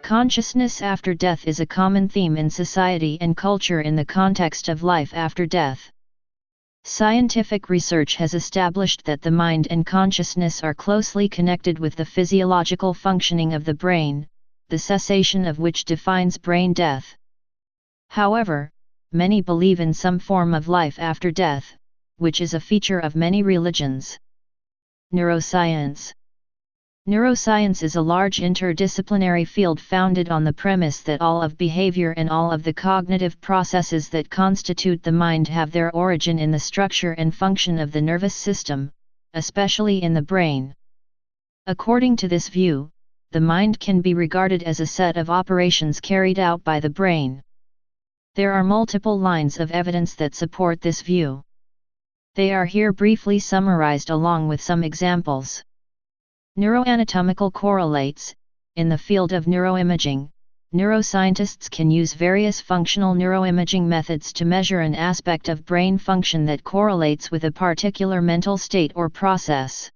Consciousness after death is a common theme in society and culture in the context of life after death. Scientific research has established that the mind and consciousness are closely connected with the physiological functioning of the brain, the cessation of which defines brain death. However, many believe in some form of life after death, which is a feature of many religions. Neuroscience. Neuroscience is a large interdisciplinary field founded on the premise that all of behavior and all of the cognitive processes that constitute the mind have their origin in the structure and function of the nervous system, especially in the brain. According to this view, the mind can be regarded as a set of operations carried out by the brain. There are multiple lines of evidence that support this view. They are here briefly summarized along with some examples. Neuroanatomical correlates. In the field of neuroimaging, neuroscientists can use various functional neuroimaging methods to measure an aspect of brain function that correlates with a particular mental state or process.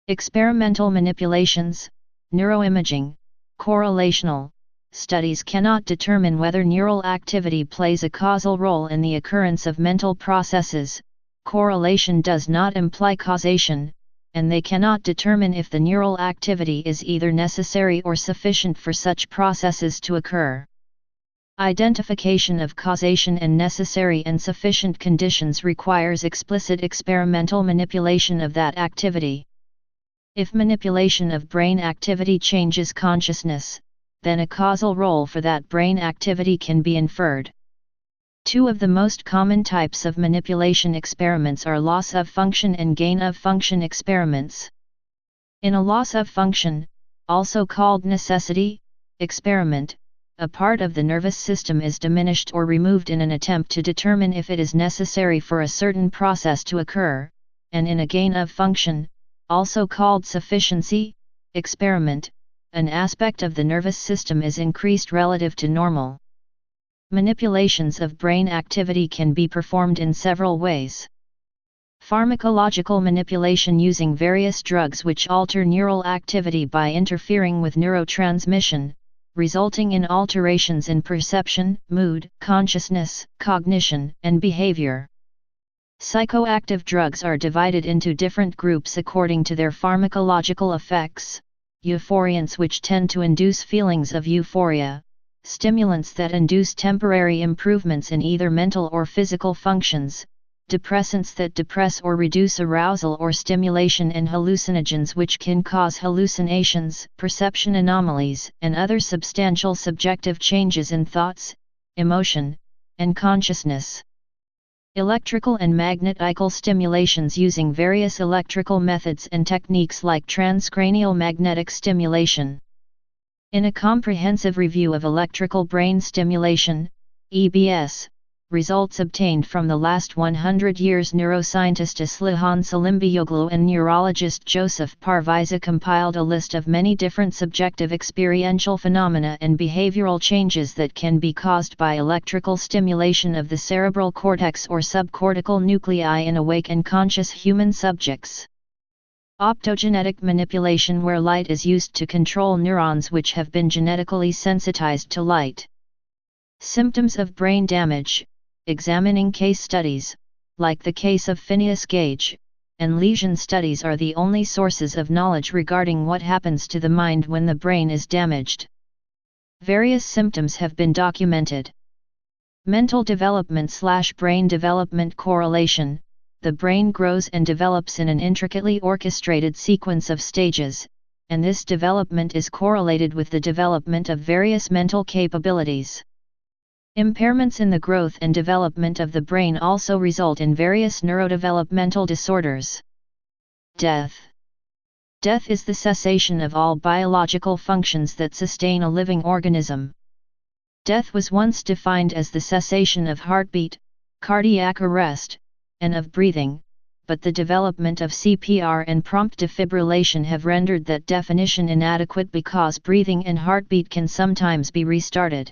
Experimental manipulations. Neuroimaging, correlational studies cannot determine whether neural activity plays a causal role in the occurrence of mental processes. Correlation does not imply causation, and they cannot determine if the neural activity is either necessary or sufficient for such processes to occur. Identification of causation and necessary and sufficient conditions requires explicit experimental manipulation of that activity. If manipulation of brain activity changes consciousness, then a causal role for that brain activity can be inferred. Two of the most common types of manipulation experiments are loss of function and gain of function experiments. In a loss of function, also called necessity experiment, a part of the nervous system is diminished or removed in an attempt to determine if it is necessary for a certain process to occur, and in a gain of function, also called sufficiency experiment, an aspect of the nervous system is increased relative to normal. Manipulations of brain activity can be performed in several ways. Pharmacological manipulation using various drugs which alter neural activity by interfering with neurotransmission, resulting in alterations in perception, mood, consciousness, cognition, and behavior. Psychoactive drugs are divided into different groups according to their pharmacological effects: euphoriants which tend to induce feelings of euphoria, stimulants that induce temporary improvements in either mental or physical functions, depressants that depress or reduce arousal or stimulation, and hallucinogens which can cause hallucinations, perception anomalies, and other substantial subjective changes in thoughts, emotion, and consciousness. Electrical and magnetical stimulations using various electrical methods and techniques like transcranial magnetic stimulation. In a comprehensive review of electrical brain stimulation, EBS, results obtained from the last 100 years, neuroscientist Aslihan Salimbioglu and neurologist Joseph Parviza compiled a list of many different subjective experiential phenomena and behavioral changes that can be caused by electrical stimulation of the cerebral cortex or subcortical nuclei in awake and conscious human subjects. Optogenetic manipulation, where light is used to control neurons which have been genetically sensitized to light. Symptoms of brain damage, examining case studies, like the case of Phineas Gage, and lesion studies are the only sources of knowledge regarding what happens to the mind when the brain is damaged. Various symptoms have been documented. Mental development/brain development correlation. The brain grows and develops in an intricately orchestrated sequence of stages, and this development is correlated with the development of various mental capabilities. Impairments in the growth and development of the brain also result in various neurodevelopmental disorders. Death. Death is the cessation of all biological functions that sustain a living organism. Death was once defined as the cessation of heartbeat, cardiac arrest, and of breathing, but the development of CPR and prompt defibrillation have rendered that definition inadequate because breathing and heartbeat can sometimes be restarted.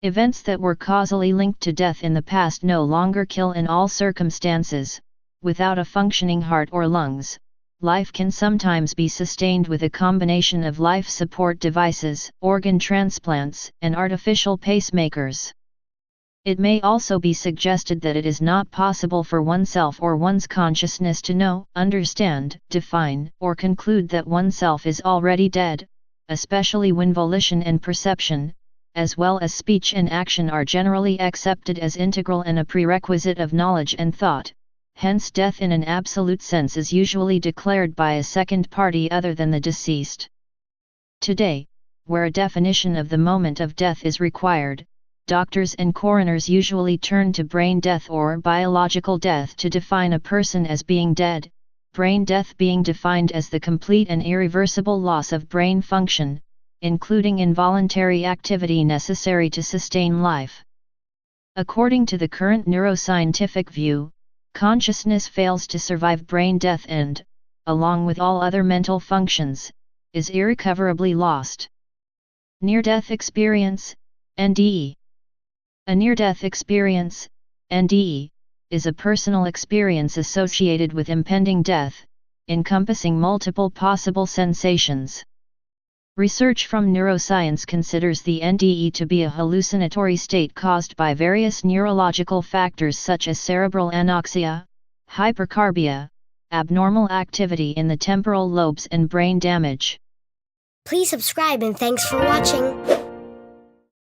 Events that were causally linked to death in the past no longer kill in all circumstances. Without a functioning heart or lungs, life can sometimes be sustained with a combination of life support devices, organ transplants, and artificial pacemakers. It may also be suggested that it is not possible for oneself or one's consciousness to know, understand, define, or conclude that oneself is already dead, especially when volition and perception, as well as speech and action, are generally accepted as integral and a prerequisite of knowledge and thought. Hence, death in an absolute sense is usually declared by a second party other than the deceased. Today, where a definition of the moment of death is required, doctors and coroners usually turn to brain death or biological death to define a person as being dead, brain death being defined as the complete and irreversible loss of brain function, including involuntary activity necessary to sustain life. According to the current neuroscientific view, consciousness fails to survive brain death and, along with all other mental functions, is irrecoverably lost. Near-death experience, NDE. A near-death experience, NDE, is a personal experience associated with impending death, encompassing multiple possible sensations. Research from neuroscience considers the NDE to be a hallucinatory state caused by various neurological factors such as cerebral anoxia, hypercarbia, abnormal activity in the temporal lobes, and brain damage. Please subscribe and thanks for watching.